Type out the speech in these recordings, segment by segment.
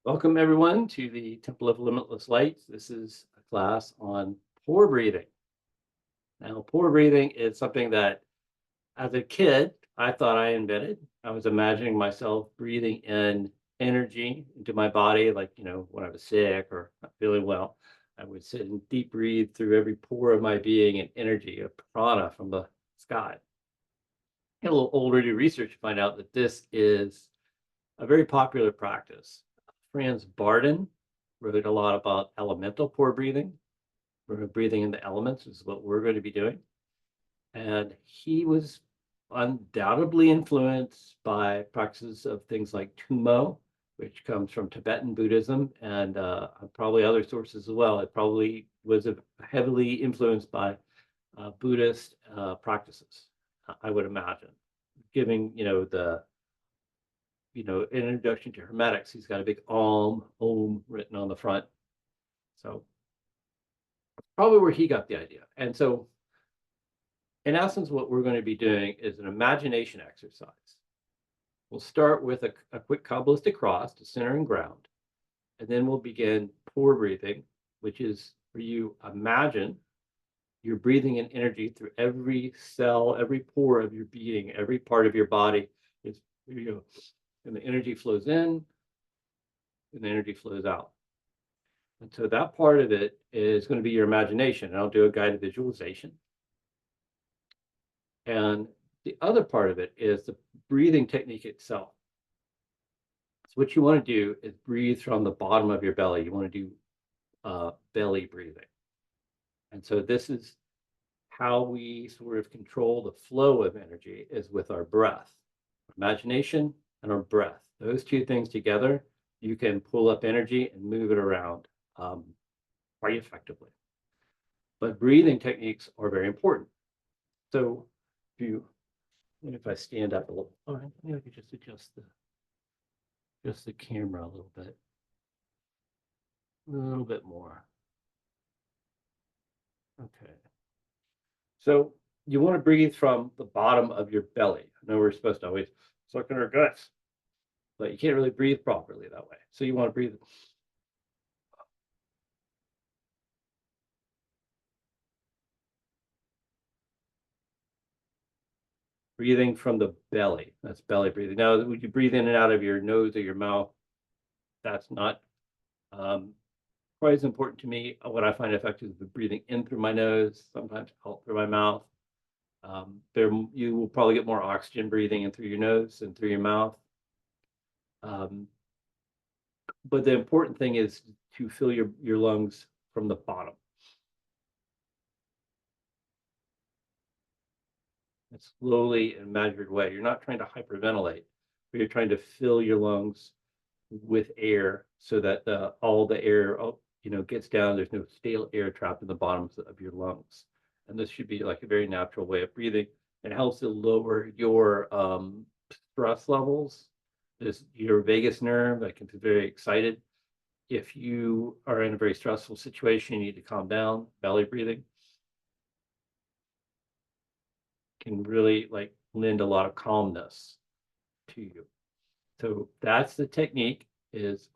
Welcome everyone to the Temple of Limitless Light. This is a class on pore breathing. Now, pore breathing is something that as a kid, I thought I invented. I was imagining myself breathing in energy into my body, like, when I was sick or not feeling well, I would sit and deep breathe through every pore of my being and energy of prana from the sky. Get a little older, do research to find out that this is a very popular practice. Franz Barden wrote a lot about elemental pore breathing. We're breathing in the elements is what we're going to be doing. And he was undoubtedly influenced by practices of things like Tummo, which comes from Tibetan Buddhism, and probably other sources as well. It probably was heavily influenced by Buddhist practices, I would imagine, giving introduction to Hermetics. He's got a big Om written on the front. So probably where he got the idea. And so in essence, what we're going to be doing is an imagination exercise. We'll start with a quick Kabbalistic cross to center and ground. And then we'll begin pore breathing, which is where you imagine you're breathing in energy through every cell, every pore of your being, every part of your body. Is and the energy flows in and the energy flows out. And so that part of it is going to be your imagination. And I'll do a guided visualization. And the other part of it is the breathing technique itself. So what you want to do is breathe from the bottom of your belly. You want to do belly breathing. And so this is how we sort of control the flow of energy is with our breath, imagination and our breath. Those two things together, you can pull up energy and move it around quite effectively. But breathing techniques are very important. So if I stand up a little, all right, maybe I could just adjust the camera a little bit more. Okay. So you want to breathe from the bottom of your belly. I know we're supposed to always suck in our guts, but you can't really breathe properly that way. So you want to breathe breathing from the belly. That's belly breathing. Now, would you breathe in and out of your nose or your mouth? That's not quite as important to me. What I find effective is breathing in through my nose, sometimes out through my mouth. You will probably get more oxygen breathing in through your nose and through your mouth. But the important thing is to fill your lungs from the bottom. A slowly and measured way. You're not trying to hyperventilate, but you're trying to fill your lungs with air so that all the air gets down. There's no stale air trapped in the bottoms of your lungs. And this should be like a very natural way of breathing. It helps to lower your stress levels. This your vagus nerve that can be very excited. If you are in a very stressful situation, you need to calm down. Belly breathing can really lend a lot of calmness to you. So that's the technique is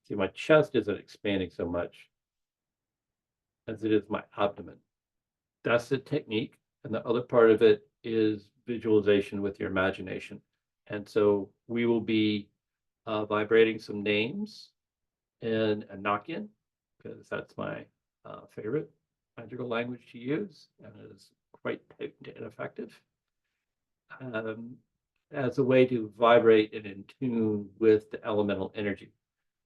see, my chest isn't expanding so much as it is my abdomen. That's the technique. And the other part of it is visualization with your imagination. And so we will be vibrating some names in Enochian, because that's my favorite magical language to use, and it is quite potent and effective as a way to vibrate and in tune with the elemental energy.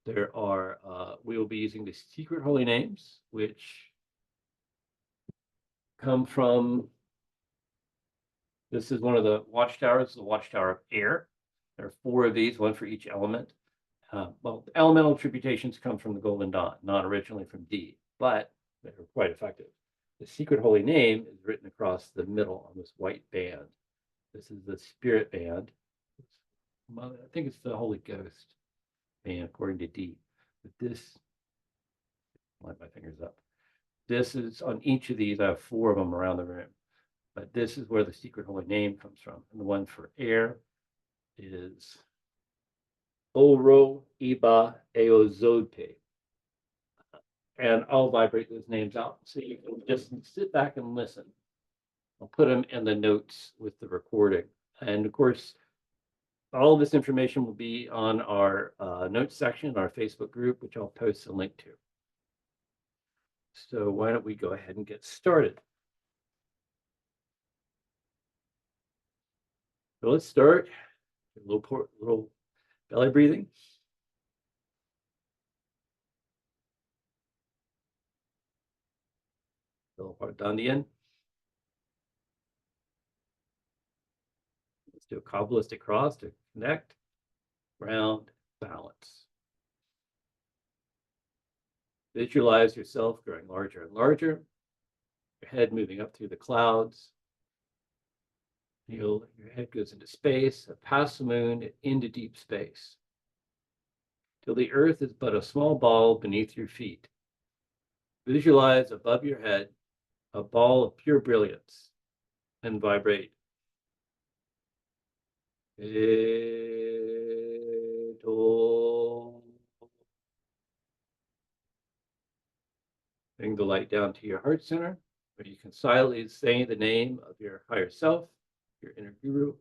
We will be using the secret holy names, which come from, this is one of the watchtowers, the watchtower of air. There are 4 of these, one for each element. Well, the elemental attributations come from the Golden Dawn, not originally from D, but they're quite effective. The secret holy name is written across the middle on this white band. This is the spirit band. I think it's the Holy Ghost band, according to D. But this, line my fingers up. This is on each of these. I have 4 of them around the room, but this is where the secret holy name comes from. And the one for air is Oro Iba Eozope. And I'll vibrate those names out so you can just sit back and listen. I'll put them in the notes with the recording. And of course, all of this information will be on our notes section, our Facebook group, which I'll post a link to. So why don't we go ahead and get started? So let's start a little belly breathing. A little heart down the end. Let's do a Kabbalistic cross to connect, ground, balance. Visualize yourself growing larger and larger, your head moving up through the clouds. Your head goes into space, past the moon, into deep space, till the earth is but a small ball beneath your feet. Visualize above your head a ball of pure brilliance and vibrate. Bring the light down to your heart center, where you can silently say the name of your higher self, your inner guru.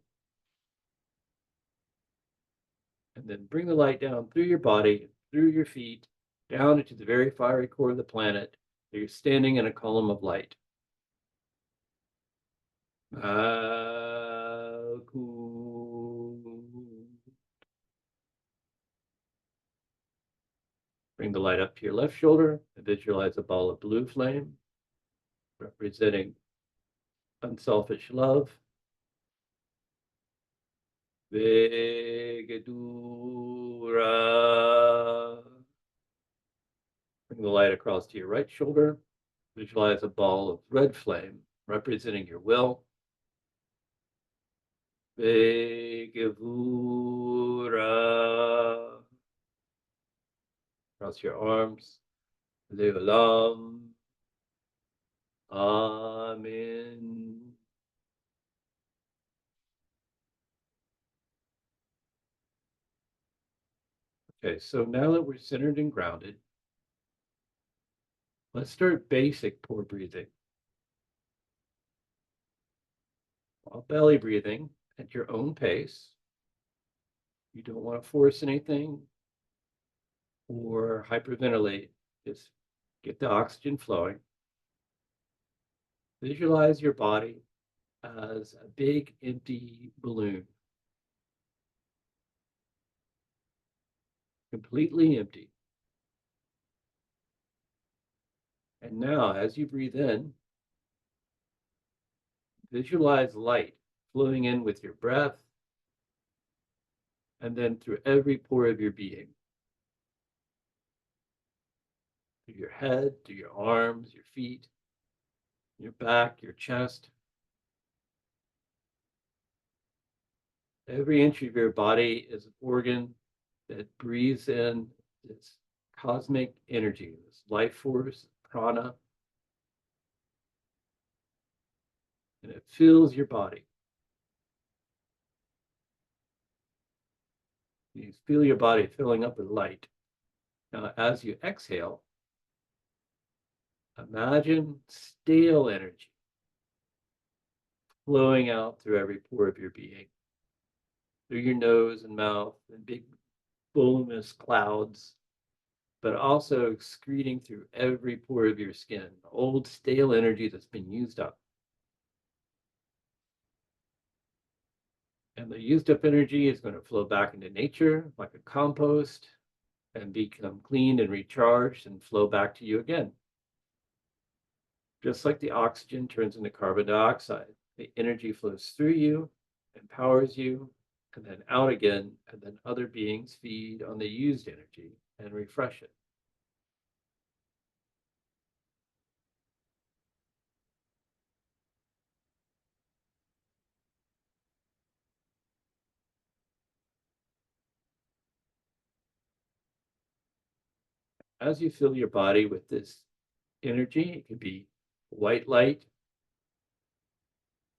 And then bring the light down through your body, through your feet, down into the very fiery core of the planet. You're standing in a column of light. Bring the light up to your left shoulder and visualize a ball of blue flame representing unselfish love. Vegadura. Bring the light across to your right shoulder. Visualize a ball of red flame representing your will. Vegavura. Cross your arms. Leolam. Amen. Okay, so now that we're centered and grounded, let's start basic pore breathing. While belly breathing at your own pace. You don't want to force anything or hyperventilate. Just get the oxygen flowing. Visualize your body as a big empty balloon. Completely empty. And now, as you breathe in, visualize light flowing in with your breath and then through every pore of your being. Through your head, through your arms, your feet, your back, your chest. Every inch of your body is an organ that breathes in this cosmic energy, this life force, prana, and it fills your body. You feel your body filling up with light. Now, as you exhale, imagine stale energy flowing out through every pore of your being, through your nose and mouth and big voluminous clouds, but also excreting through every pore of your skin, old stale energy that's been used up. And the used up energy is going to flow back into nature like a compost and become cleaned and recharged and flow back to you again. Just like the oxygen turns into carbon dioxide, the energy flows through you, empowers you, and then out again, and then other beings feed on the used energy and refresh it. As you fill your body with this energy. It could be white light.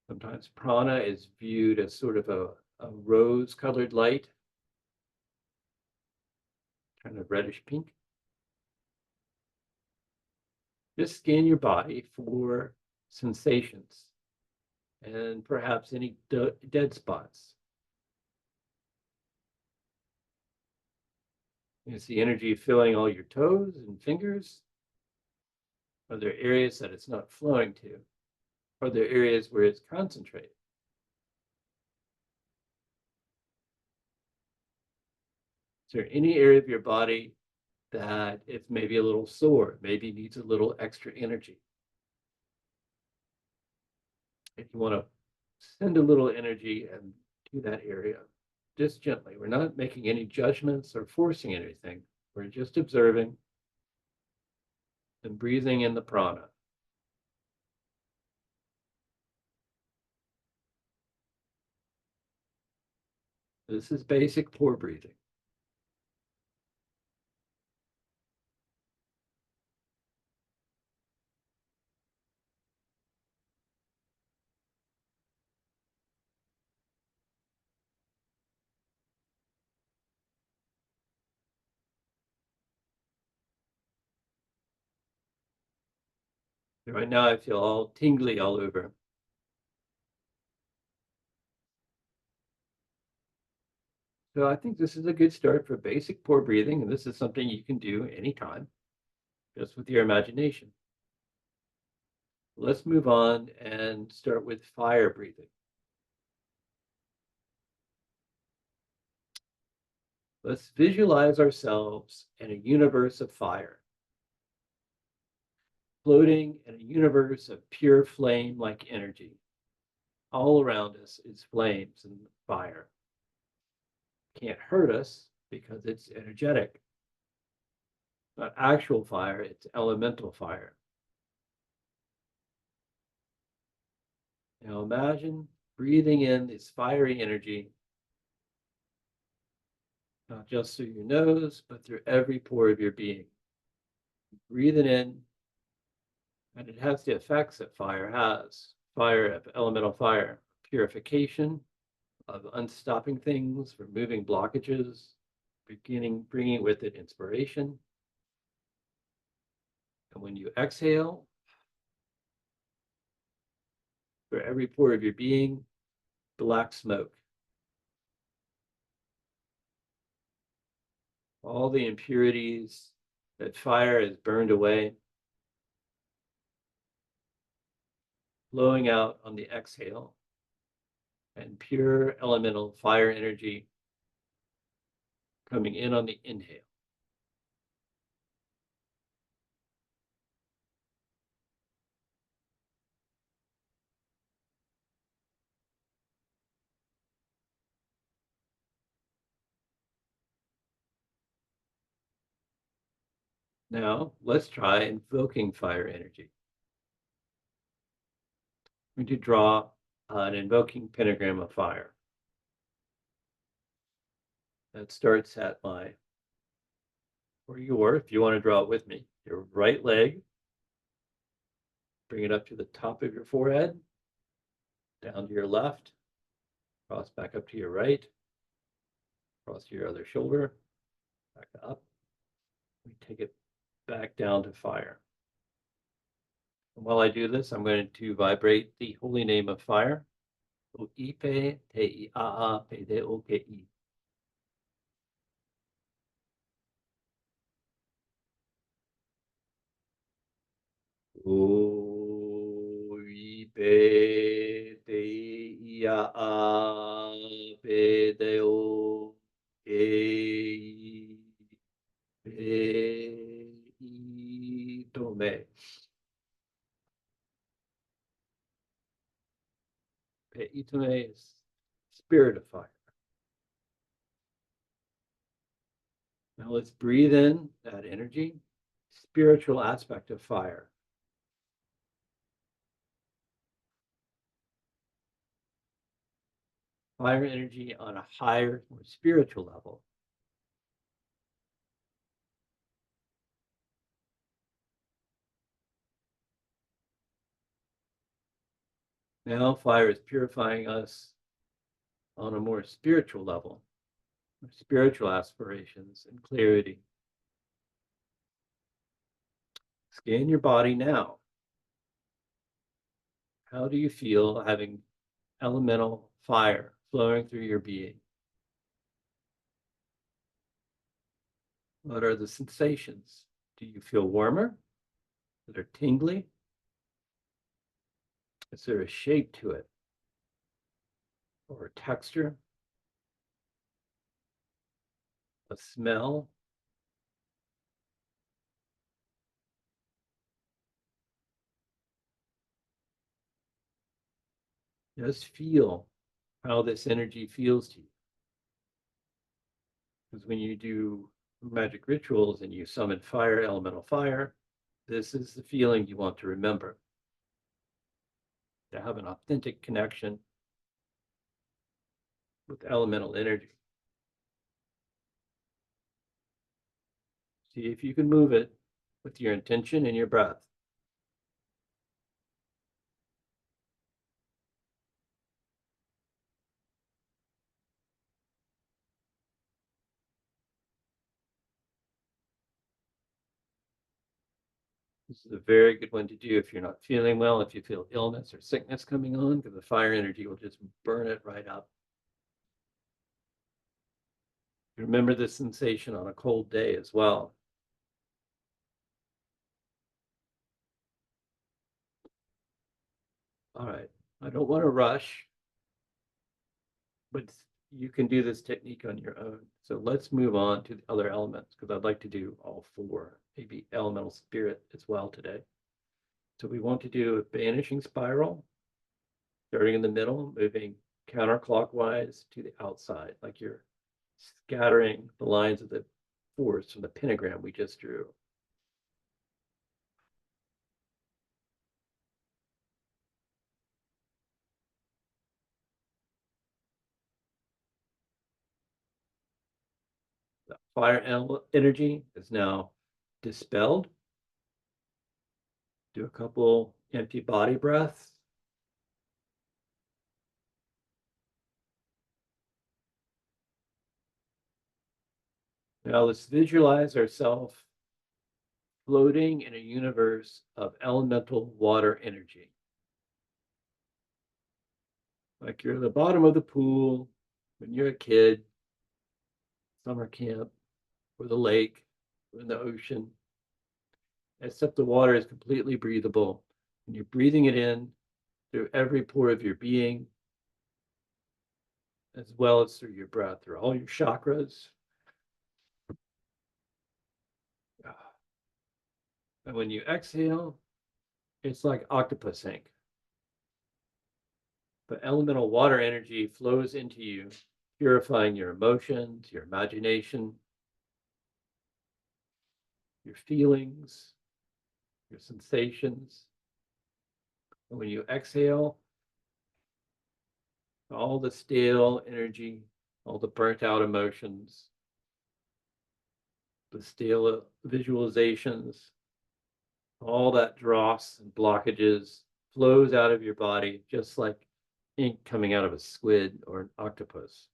Sometimes prana is viewed as sort of a rose-colored light, kind of reddish pink. Just scan your body for sensations and perhaps any dead spots. You see energy filling all your toes and fingers. Are there areas that it's not flowing to? Are there areas where it's concentrated? Is there any area of your body that it's maybe a little sore, maybe needs a little extra energy? If you want to send a little energy and to that area, just gently. We're not making any judgments or forcing anything. We're just observing and breathing in the prana. This is basic pore breathing. Right now, I feel all tingly all over. So I think this is a good start for basic pore breathing, and this is something you can do anytime, just with your imagination. Let's move on and start with fire breathing. Let's visualize ourselves in a universe of fire, floating in a universe of pure flame-like energy. All around us is flames and fire. Can't hurt us because it's energetic. Not actual fire, it's elemental fire. Now imagine breathing in this fiery energy, not just through your nose, but through every pore of your being. Breathe it in, and it has the effects that fire has. Fire, elemental fire, purification, of unstopping things, removing blockages, bringing with it inspiration. And when you exhale, for every pore of your being, black smoke. All the impurities that fire has burned away, flowing out on the exhale, and pure elemental fire energy coming in on the inhale. Now, let's try invoking fire energy. I'm going to draw an invoking pentagram of fire. That starts at if you want to draw it with me, your right leg, bring it up to the top of your forehead, down to your left, cross back up to your right, cross to your other shoulder, back up. We take it back down to fire. And while I do this, I'm going to vibrate the holy name of fire. O-I-P, Te-I-A-A, P-D-O-K-I. O-I-P, Te-I-A-A, P-D-O-K-I. Pe-I-Tome. Pe-I-Tome is spirit of fire. Now let's breathe in that energy, spiritual aspect of fire. Fire energy on a higher, more spiritual level. Now fire is purifying us on a more spiritual level, spiritual aspirations and clarity. Scan your body now. How do you feel having elemental fire flowing through your being? What are the sensations? Do you feel warmer? That are tingly? Is there a shape to it? Or a texture? A smell? Just feel how this energy feels to you. Because when you do magic rituals and you summon fire, elemental fire, this is the feeling you want to remember. To have an authentic connection with elemental energy. See if you can move it with your intention and your breath. This is a very good one to do if you're not feeling well, if you feel illness or sickness coming on, because the fire energy will just burn it right up. Remember the sensation on a cold day as well. All right, I don't want to rush, but you can do this technique on your own. So let's move on to the other elements because I'd like to do all four, maybe elemental spirit as well today. So we want to do a banishing spiral, starting in the middle, moving counterclockwise to the outside, like you're scattering the lines of the force from the pentagram we just drew. The fire energy is now dispelled. Do a couple empty body breaths. Now let's visualize ourselves floating in a universe of elemental water energy. Like you're at the bottom of the pool when you're a kid, summer camp, or the lake, or in the ocean, except the water is completely breathable. And you're breathing it in through every pore of your being, as well as through your breath, through all your chakras. And when you exhale, it's like octopus ink. But elemental water energy flows into you, purifying your emotions, your imagination, your feelings, your sensations. And when you exhale, all the stale energy, all the burnt out emotions, the stale visualizations, all that dross and blockages flows out of your body, just like ink coming out of a squid or an octopus.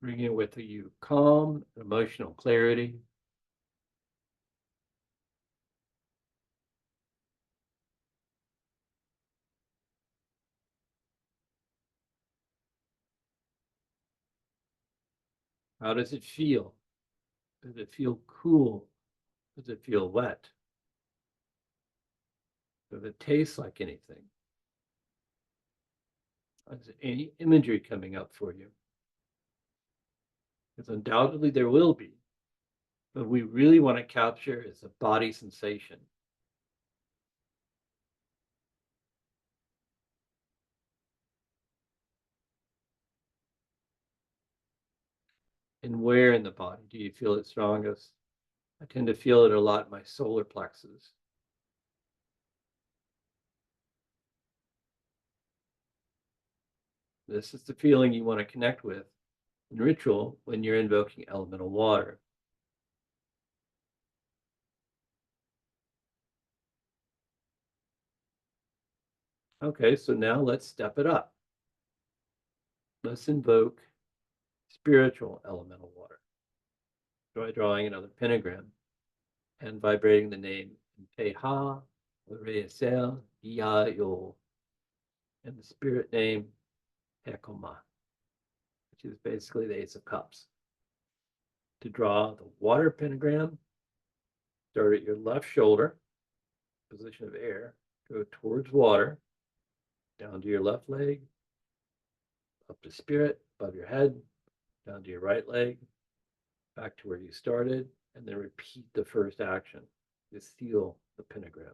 Bringing with you calm, emotional clarity. How does it feel? Does it feel cool? Does it feel wet? Does it taste like anything? Is there any imagery coming up for you? Because undoubtedly there will be. But we really want to capture is a body sensation. And where in the body do you feel it strongest? I tend to feel it a lot in my solar plexus. This is the feeling you want to connect with and ritual when you're invoking elemental water. Okay, so now let's step it up. Let's invoke spiritual elemental water. Try drawing another pentagram and vibrating the name Teha, Reesel, Yayo, and the spirit name Hekoma, which is basically the Ace of Cups. To draw the water pentagram, start at your left shoulder, position of air, go towards water, down to your left leg, up to spirit, above your head, down to your right leg, back to where you started, and then repeat the first action to seal the pentagram.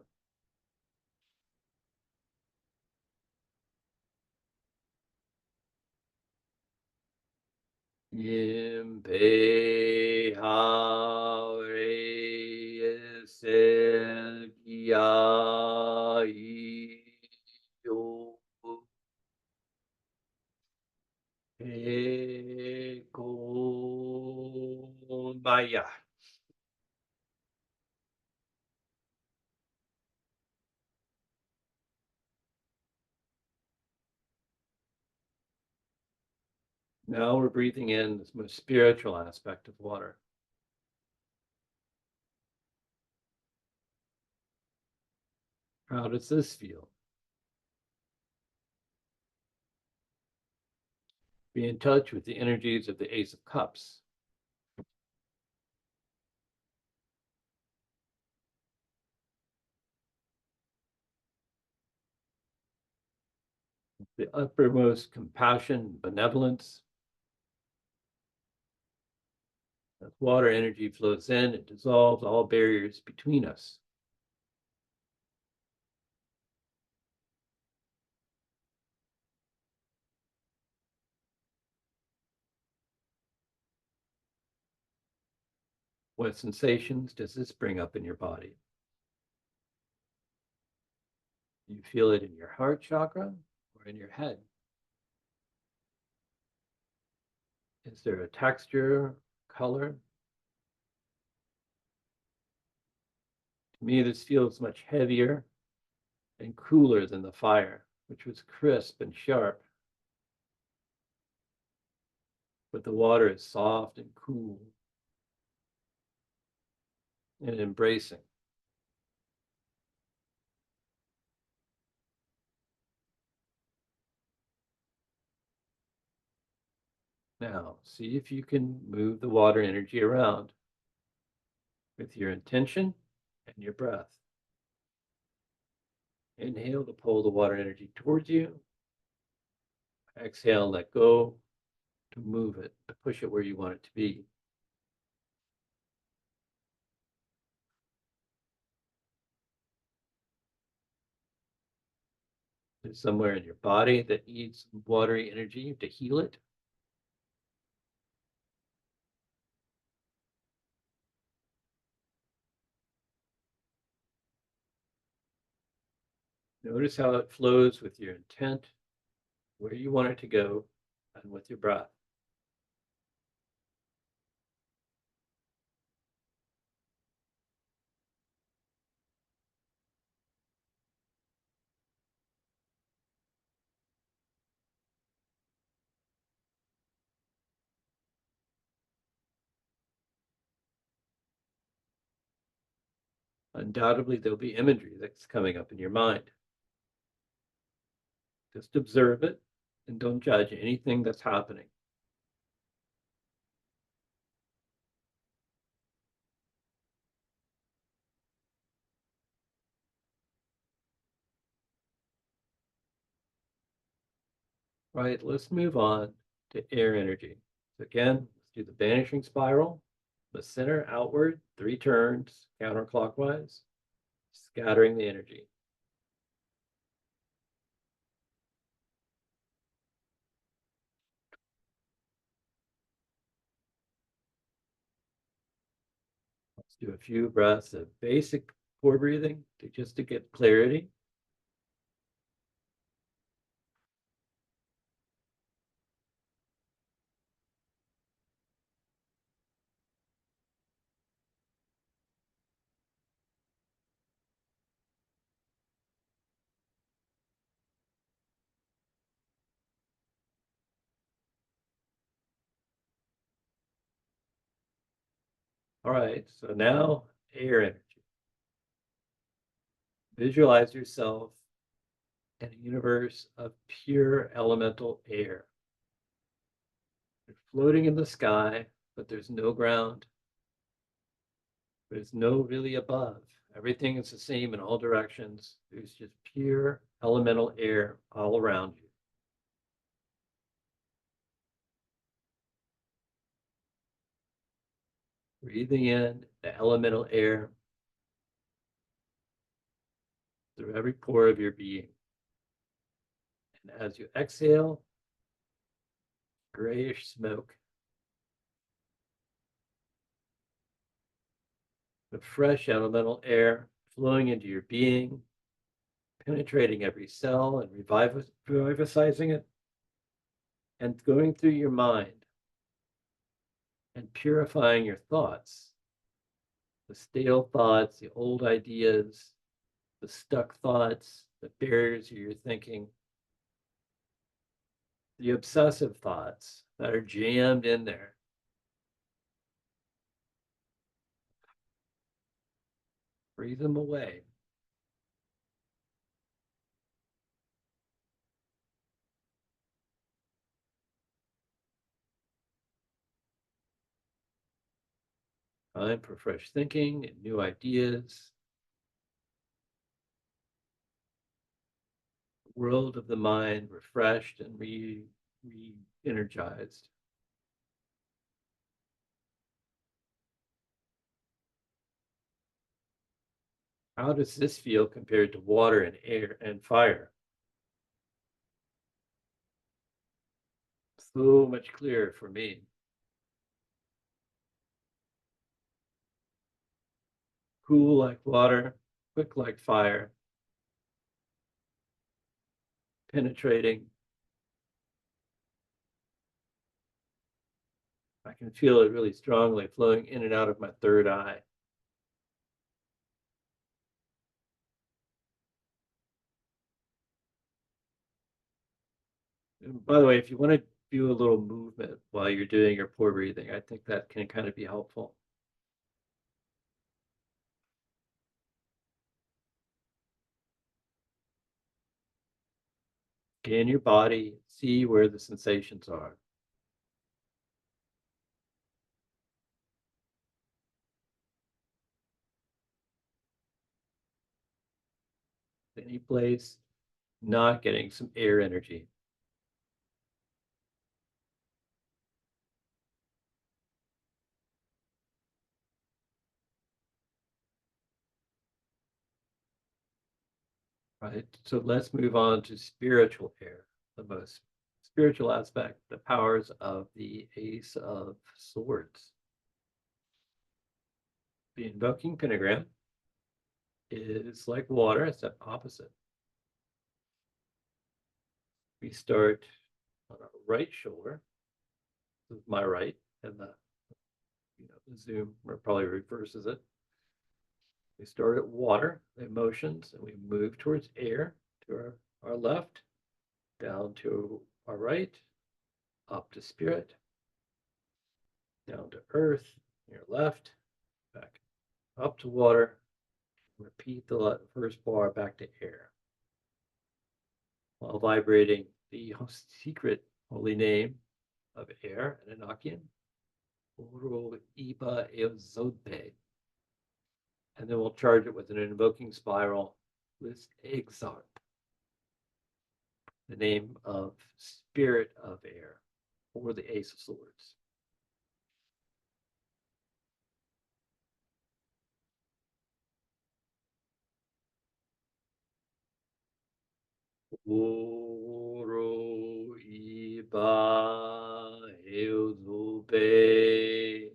Yimpe haure esel gia yo Baya. Now we're breathing in this most spiritual aspect of water. How does this feel? Be in touch with the energies of the Ace of Cups. The uppermost compassion, benevolence. As water energy flows in, it dissolves all barriers between us. What sensations does this bring up in your body? Do you feel it in your heart chakra or in your head? Is there a texture, color? To me, this feels much heavier and cooler than the fire, which was crisp and sharp. But the water is soft and cool and embracing. Now, see if you can move the water energy around with your intention and your breath. Inhale to pull the water energy towards you. Exhale, let go to move it, to push it where you want it to be. There's somewhere in your body that needs watery energy to heal it. Notice how it flows with your intent, where you want it to go, and with your breath. Undoubtedly, there'll be imagery that's coming up in your mind. Just observe it and don't judge anything that's happening. Right, let's move on to air energy. So again, let's do the vanishing spiral, the center outward, 3 turns counterclockwise, scattering the energy. Let's do a few breaths of basic pore breathing just to get clarity. All right, so now air energy. Visualize yourself in a universe of pure elemental air. You're floating in the sky, but there's no ground. There's no really above. Everything is the same in all directions. There's just pure elemental air all around you. Breathing in the elemental air through every pore of your being. And as you exhale, grayish smoke, the fresh elemental air flowing into your being, penetrating every cell and revitalizing it, and going through your mind and purifying your thoughts, the stale thoughts, the old ideas, the stuck thoughts, the barriers of your thinking, the obsessive thoughts that are jammed in there. Breathe them away. Time for fresh thinking and new ideas. World of the mind refreshed and re-energized. How does this feel compared to water and air and fire? So much clearer for me. Cool like water, quick like fire, penetrating. I can feel it really strongly flowing in and out of my third eye. And by the way, if you want to do a little movement while you're doing your pore breathing, I think that can kind of be helpful. Scan your body, see where the sensations are. Any place not getting some air energy. Right. So let's move on to spiritual air, the most spiritual aspect, the powers of the Ace of Swords. The invoking pentagram is like water, it's the opposite. We start on our right shoulder. This is my right, and the zoom probably reverses it. We start at water, emotions, and we move towards air to our left, down to our right, up to spirit, down to earth, your left, back up to water. Repeat the first bar back to air while vibrating the secret holy name of air, Anunnaki, Oro Iba Eozobe. And then we'll charge it with an invoking spiral, List Exarp, the name of spirit of air, or the Ace of Swords. Oro Iba Eozobe.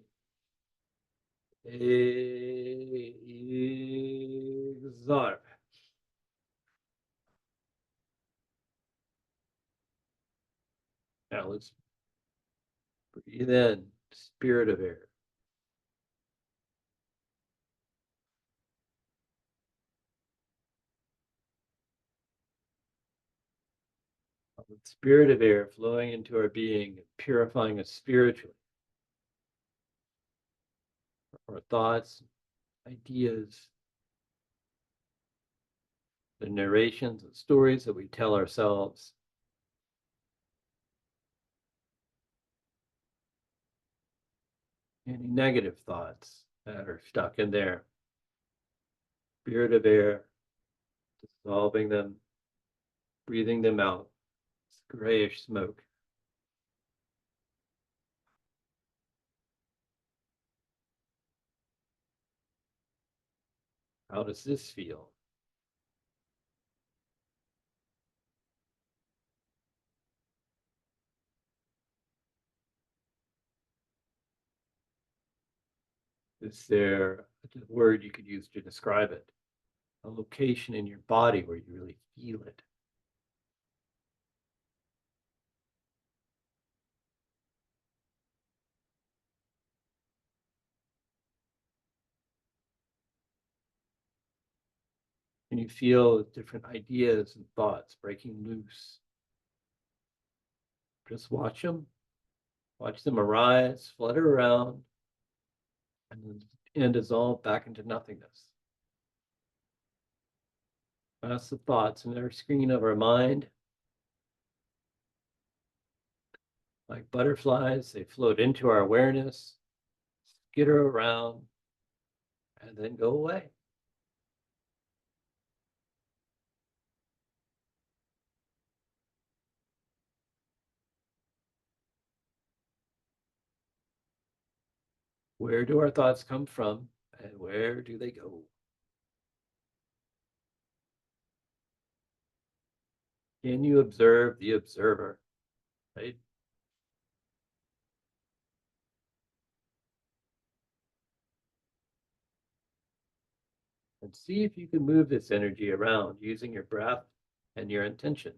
Exarp. Now let's breathe in, spirit of air. The spirit of air flowing into our being, purifying us spiritually. our thoughts, ideas, the narrations and stories that we tell ourselves. Any negative thoughts that are stuck in there. Spirit of air, dissolving them, breathing them out. It's grayish smoke. How does this feel? Is there a word you could use to describe it? A location in your body where you really feel it? And you feel different ideas and thoughts breaking loose. Just watch them. Watch them arise, flutter around, and dissolve back into nothingness. That's the thoughts in our screen of our mind. Like butterflies, they float into our awareness, skitter around, and then go away. Where do our thoughts come from, and where do they go? Can you observe the observer, right? And see if you can move this energy around using your breath and your intention.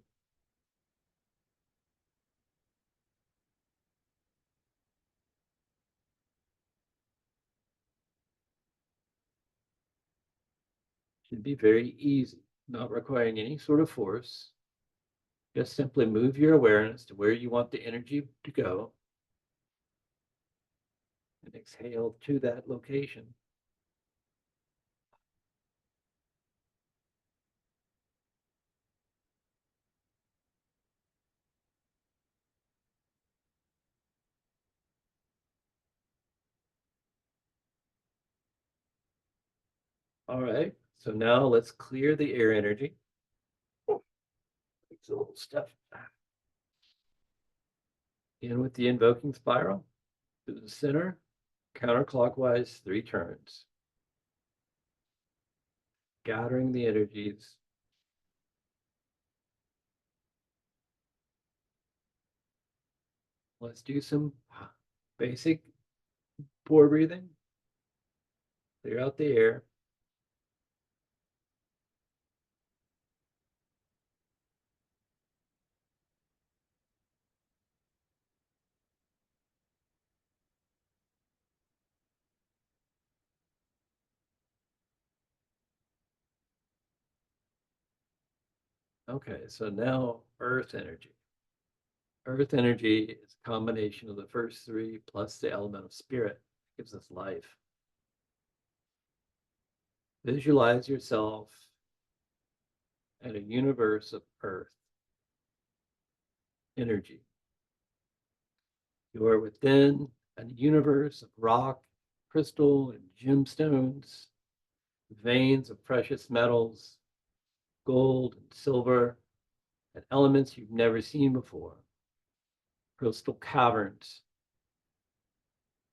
Should be very easy, not requiring any sort of force. Just simply move your awareness to where you want the energy to go and exhale to that location. All right, so now let's clear the air energy. It's a little stuff. In with the invoking spiral to the center, counterclockwise 3 turns, gathering the energies. Let's do some basic pore breathing. Clear out the air. Okay, so now earth energy. Earth energy is a combination of the first 3 plus the element of spirit. It gives us life. Visualize yourself in a universe of earth energy. You are within a universe of rock, crystal, and gemstones, veins of precious metals, gold and silver, and elements you've never seen before. Crystal caverns,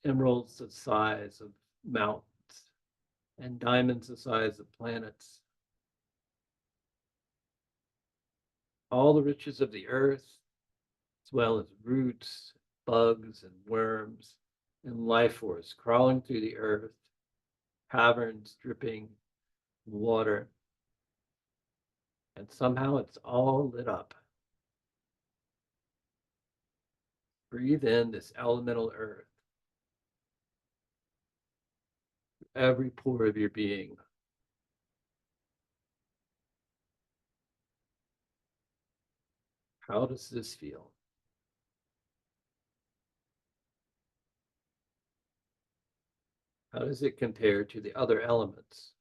emeralds the size of mountains, and diamonds the size of planets. All the riches of the earth, as well as roots, bugs, and worms, and life force crawling through the earth, caverns dripping water, and somehow it's all lit up. Breathe in this elemental earth, every pore of your being. How does this feel? How does it compare to the other elements?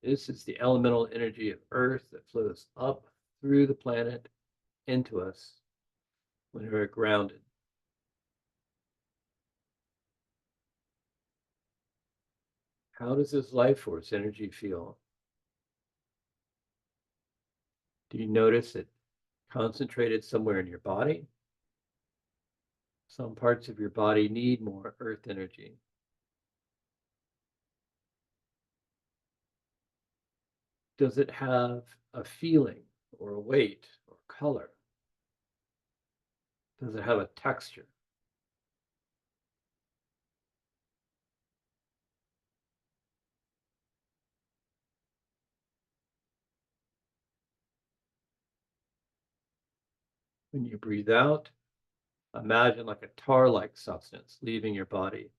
This is the elemental energy of Earth that flows up through the planet into us when we're grounded. How does this life force energy feel? Do you notice it concentrated somewhere in your body? Some parts of your body need more earth energy. Does it have a feeling or a weight or color? Does it have a texture? When you breathe out, imagine like a tar-like substance leaving your body,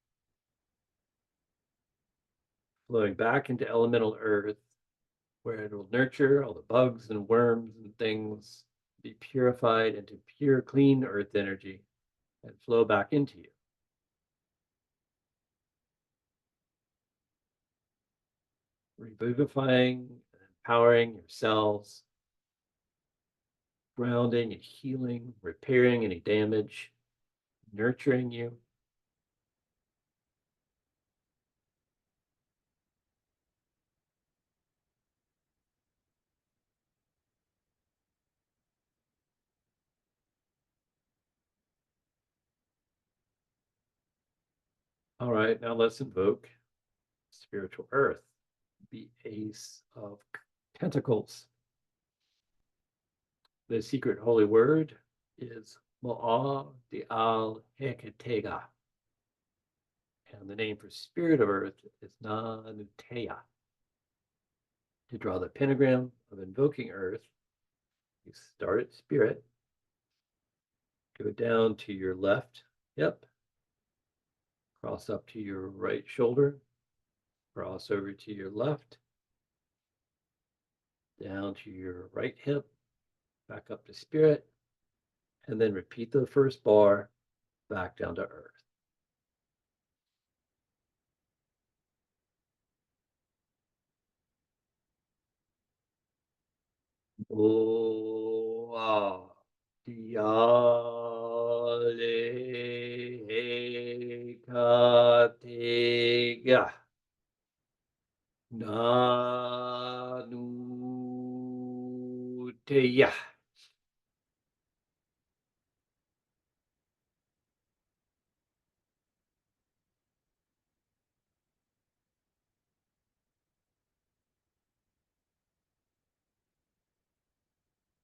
flowing back into elemental earth, where it will nurture all the bugs and worms and things, be purified into pure, clean earth energy and flow back into you. Revivifying and empowering your cells, grounding and healing, repairing any damage, nurturing you. All right, now let's invoke spiritual earth, the Ace of Pentacles. The secret holy word is Ma'a Dial Hekatega. And the name for spirit of earth is Nanutea. To draw the pentagram of invoking earth, you start at spirit, go down to your left hip, cross up to your right shoulder, cross over to your left, down to your right hip, back up to spirit, and then repeat the first bar back down to earth. Oa diale katega nanu teya.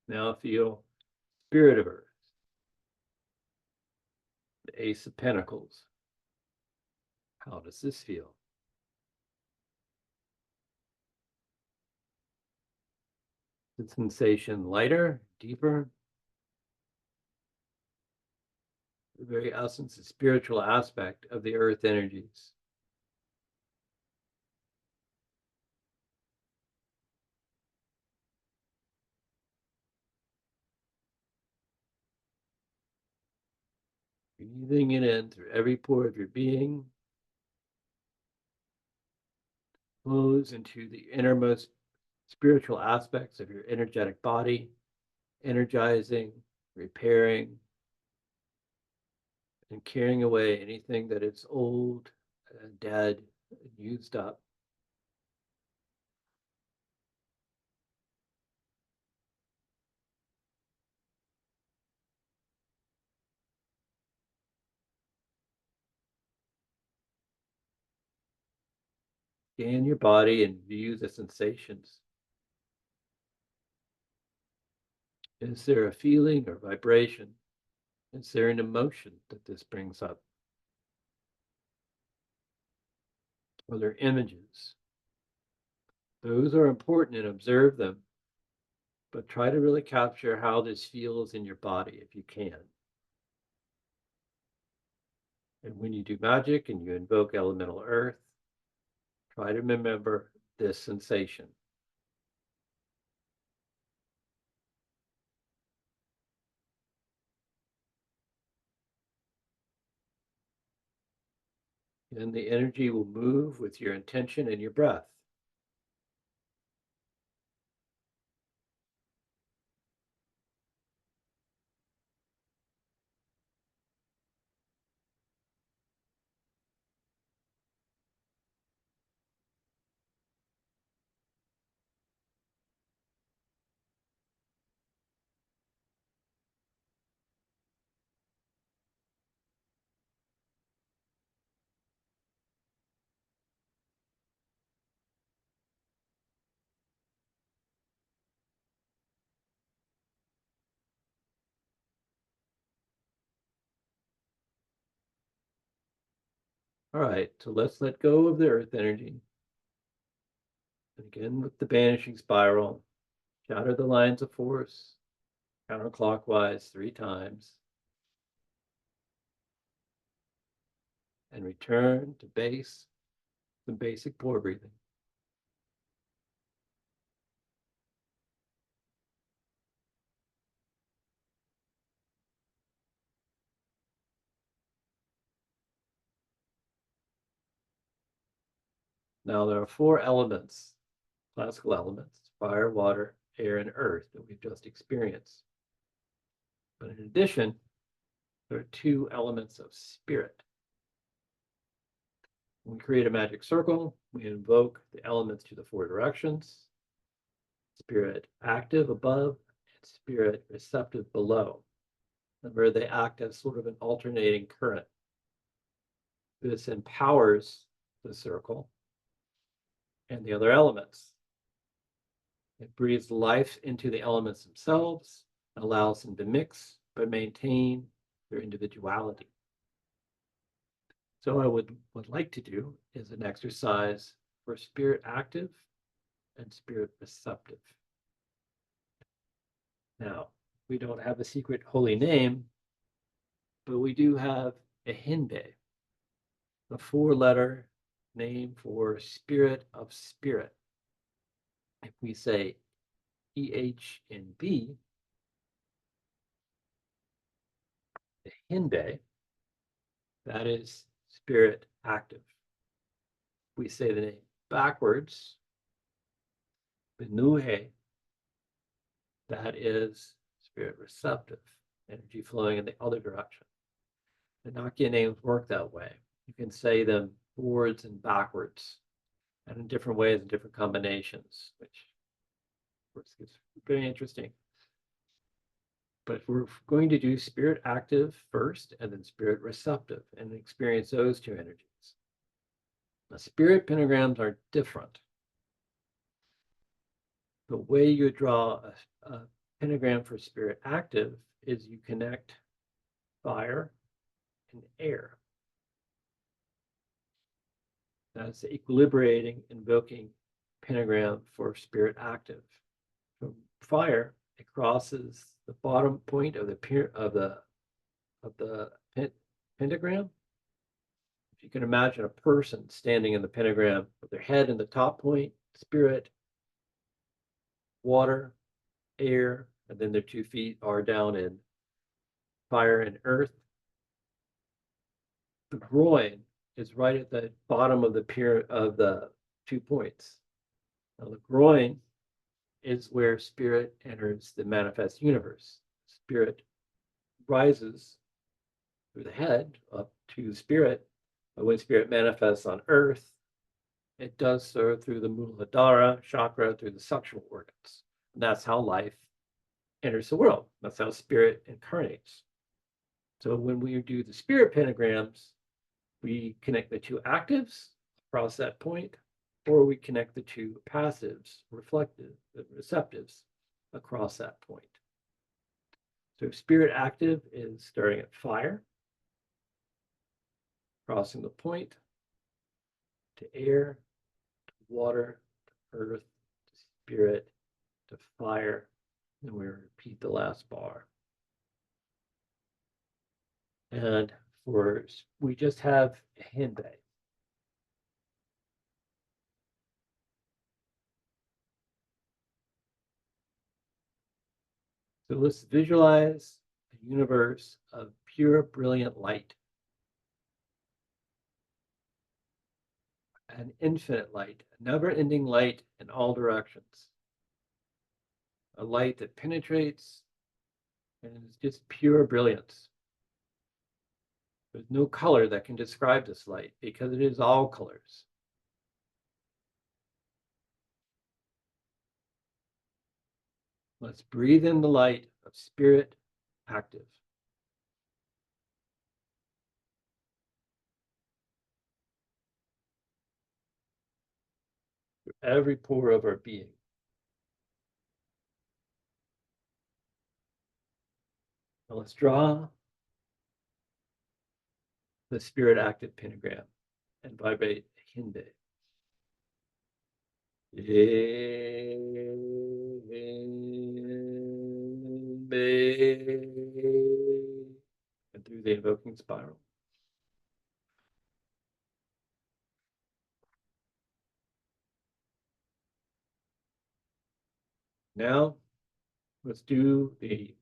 Now feel spirit of earth, the Ace of Pentacles. How does this feel? The sensation lighter, deeper? The very essence, the spiritual aspect of the earth energies. Breathing it in through every pore of your being, flows into the innermost spiritual aspects of your energetic body, energizing, repairing, and carrying away anything that is old, dead, used up. Scan your body and view the sensations. Is there a feeling or vibration? Is there an emotion that this brings up? Are there images? Those are important and observe them, but try to really capture how this feels in your body if you can. And when you do magic and you invoke elemental earth, try to remember this sensation. And the energy will move with your intention and your breath. All right, so let's let go of the earth energy. And again, with the vanishing spiral, shatter the lines of force counterclockwise 3 times. And return to the basic pore breathing. Now there are 4 elements, classical elements: fire, water, air, and earth that we've just experienced. But in addition, there are 2 elements of spirit. When we create a magic circle, we invoke the elements to the 4 directions: spirit active above and spirit receptive below. And where they act as sort of an alternating current. This empowers the circle and the other elements. It breathes life into the elements themselves, allows them to mix, but maintain their individuality. So what I would like to do is an exercise for spirit active and spirit receptive. Now, we don't have a secret holy name, but we do have a hinbe, a 4-letter name for spirit of spirit. If we say EH and B, the hinbe, that is spirit active. If we say the name backwards, Benuhe, that is spirit receptive, energy flowing in the other direction. The Nakia names work that way. You can say them forwards and backwards, and in different ways and different combinations, which of course is very interesting. But we're going to do spirit active first and then spirit receptive and experience those 2 energies. Now, spirit pentagrams are different. The way you draw a pentagram for spirit active is you connect fire and air. That's the equilibrating, invoking pentagram for spirit active. From fire, it crosses the bottom point of the pentagram. If you can imagine a person standing in the pentagram with their head in the top point, spirit, water, air, and then their 2 feet are down in fire and earth. The groin is right at the bottom of the 2 points. Now the groin is where spirit enters the manifest universe. Spirit rises through the head up to spirit, but when spirit manifests on earth, it does so through the Muladhara chakra, through the sexual organs. And that's how life enters the world. That's how spirit incarnates. So when we do the spirit pentagrams, we connect the 2 actives across that point, or we connect the 2 passives, receptives across that point. So spirit active is starting at fire, crossing the point to air, to water, to earth, to spirit, to fire, and we repeat the last bar. And we just have a hinbe. So let's visualize a universe of pure, brilliant light. an infinite light, a never-ending light in all directions. A light that penetrates and is just pure brilliance. There's no color that can describe this light because it is all colors. Let's breathe in the light of spirit active. Through every pore of our being. Now let's draw the spirit active pentagram and vibrate Hindi. And through the invoking spiral. Now, let's do the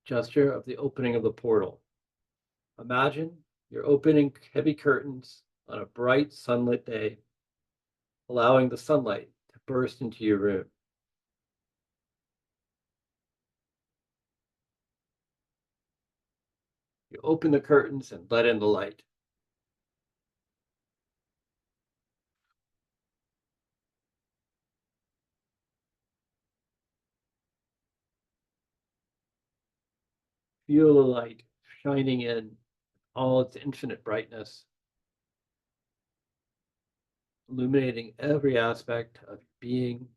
gesture of the opening of the portal. Imagine you're opening heavy curtains on a bright sunlit day, allowing the sunlight to burst into your room. You open the curtains and let in the light. Feel the light shining in all its infinite brightness, illuminating every aspect of your being.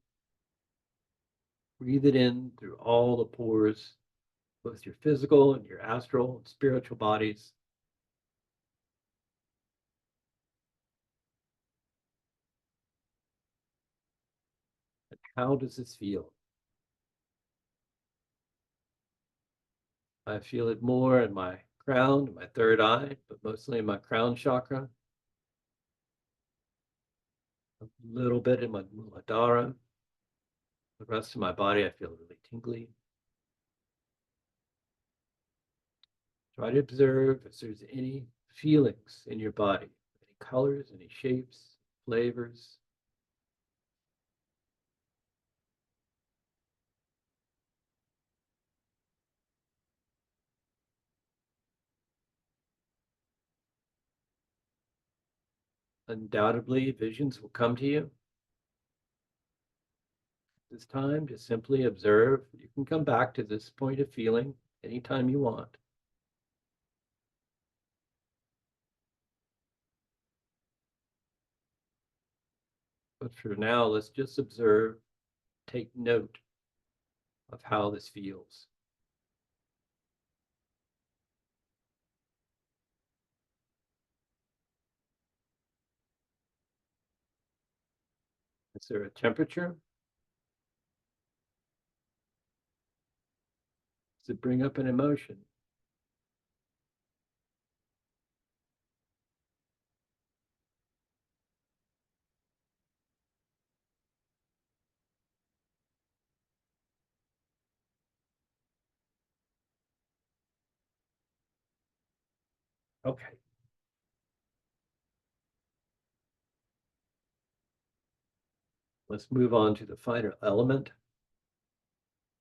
Breathe it in through all the pores, both your physical and your astral and spiritual bodies. And how does this feel? I feel it more in my crown, my third eye, but mostly in my crown chakra. A little bit in my Muladhara. The rest of my body, I feel really tingly. Try to observe if there's any feelings in your body, any colors, any shapes, flavors. Undoubtedly, visions will come to you. This time, just simply observe. You can come back to this point of feeling anytime you want. But for now, let's just observe, take note of how this feels. Is there a temperature? Does it bring up an emotion? Okay. Let's move on to the final element,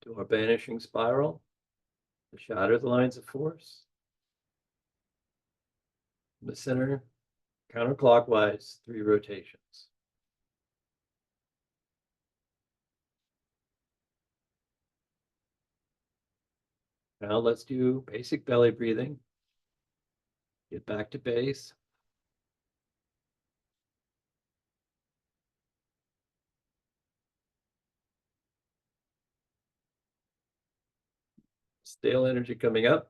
to our banishing spiral, to shatter the lines of force. In the center, counterclockwise, 3 rotations. Now let's do basic belly breathing. Get back to base. Stale energy coming up.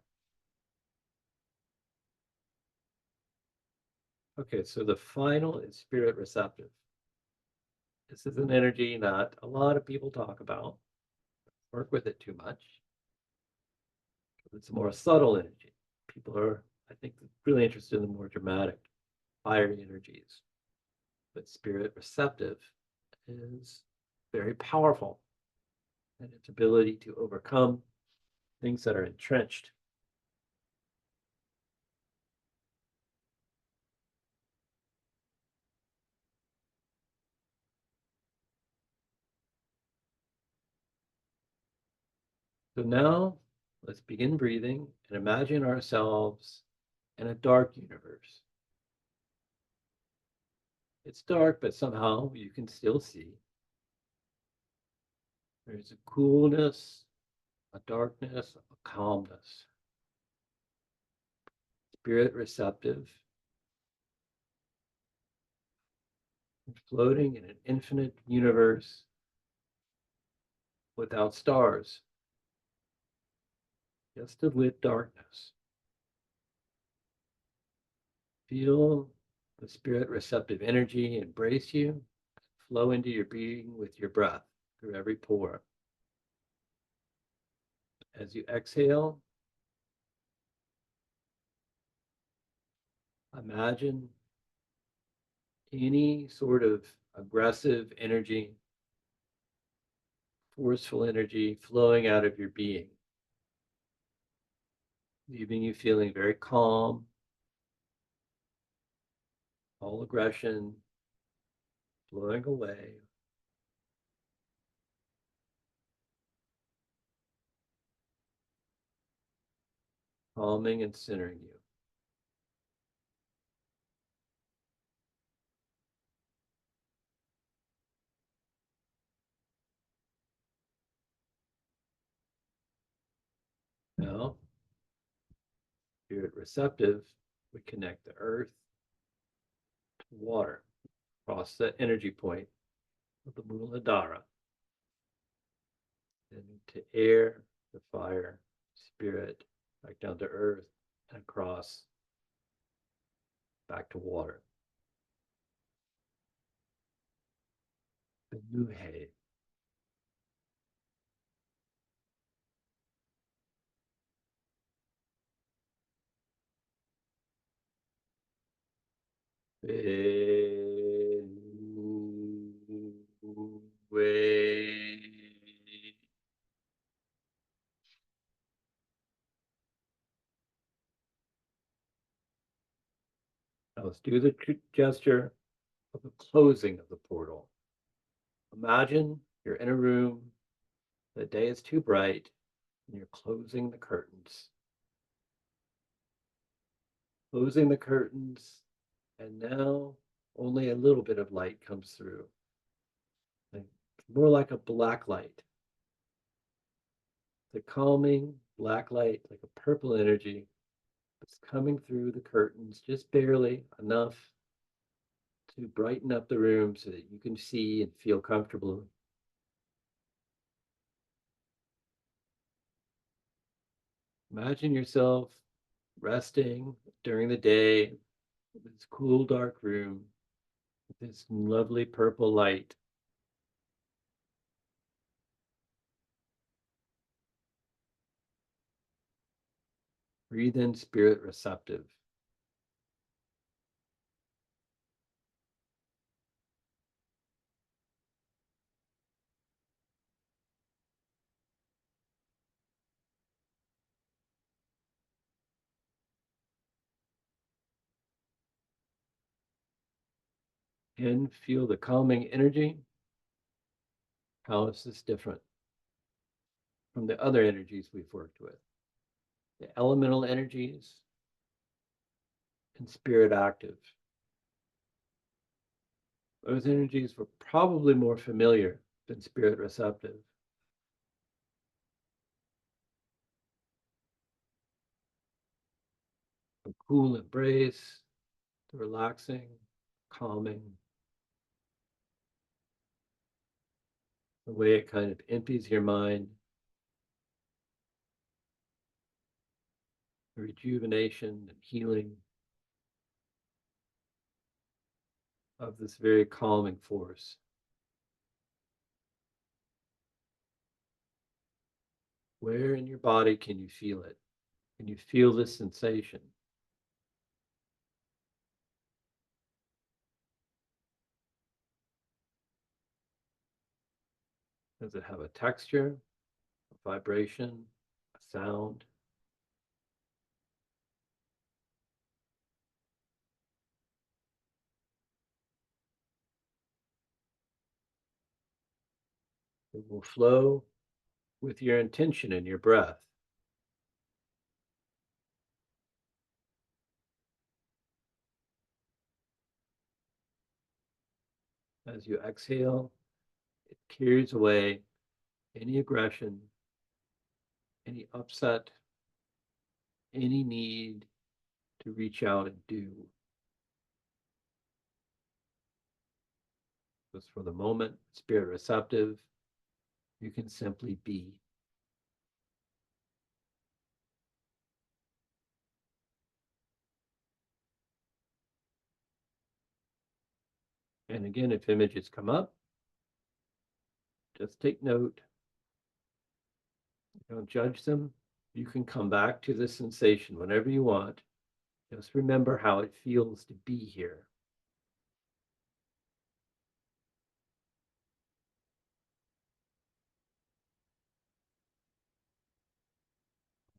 Okay, so the final is spirit receptive. This is an energy that a lot of people talk about, work with it too much. It's a more subtle energy. People are, I think, really interested in the more dramatic, fiery energies. But spirit receptive is very powerful, and its ability to overcome things that are entrenched. So now let's begin breathing and imagine ourselves in a dark universe. It's dark, but somehow you can still see. There's a coolness, a darkness, a calmness. Spirit receptive, floating in an infinite universe without stars, just a lit darkness. Feel the spirit receptive energy embrace you, flow into your being with your breath through every pore. As you exhale, imagine any sort of aggressive energy, forceful energy flowing out of your being, leaving you feeling very calm, all aggression flowing away. Calming and centering you. Now, spirit receptive, we connect the earth to water, across the energy point of the Muladhara, and to air, to fire, spirit, back down to earth, and across, back to water. The Nuhe. Now let's do the gesture of the closing of the portal. Imagine you're in a room, the day is too bright, and you're closing the curtains. Closing the curtains, and now only a little bit of light comes through. More like a black light. The calming black light, like a purple energy, that's coming through the curtains just barely enough to brighten up the room so that you can see and feel comfortable. Imagine yourself resting during the day in this cool, dark room with this lovely purple light. Breathe in spirit receptive. And feel the calming energy. How is this different from the other energies we've worked with? The elemental energies and spirit active. Those energies were probably more familiar than spirit receptive. A cool embrace, the relaxing, calming, the way it kind of empties your mind, the rejuvenation and healing of this very calming force. Where in your body can you feel it? Can you feel this sensation? Does it have a texture, a vibration, a sound? It will flow with your intention and your breath. As you exhale, it clears away any aggression, any upset, any need to reach out and do. Just for the moment, spirit receptive, you can simply be. And again, if images come up, just take note. Don't judge them. You can come back to the sensation whenever you want. Just remember how it feels to be here.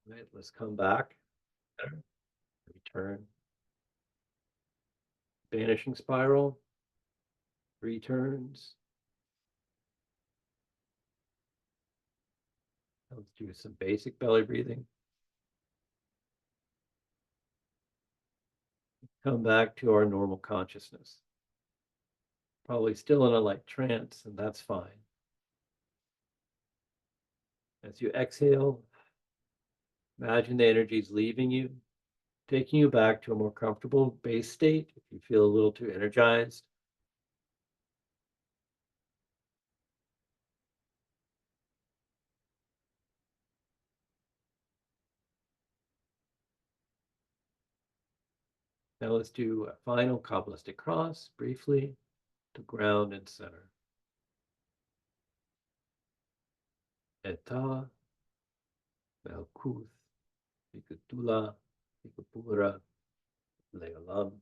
All right, let's come back. Return. Vanishing spiral. Returns. Let's do some basic belly breathing. Come back to our normal consciousness. Probably still in a light trance, and that's fine. As you exhale, imagine the energy is leaving you, taking you back to a more comfortable base state if you feel a little too energized. Now let's do a final Kabbalistic cross briefly to ground and center. Eta, Melkuth, Vikatula, Vikapura, Leolam.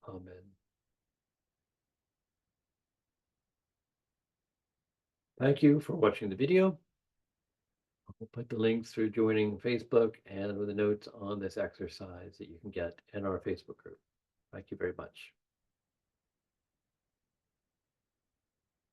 Amen. Thank you for watching the video. We'll put the links through joining Facebook and with the notes on this exercise that you can get in our Facebook group. Thank you very much.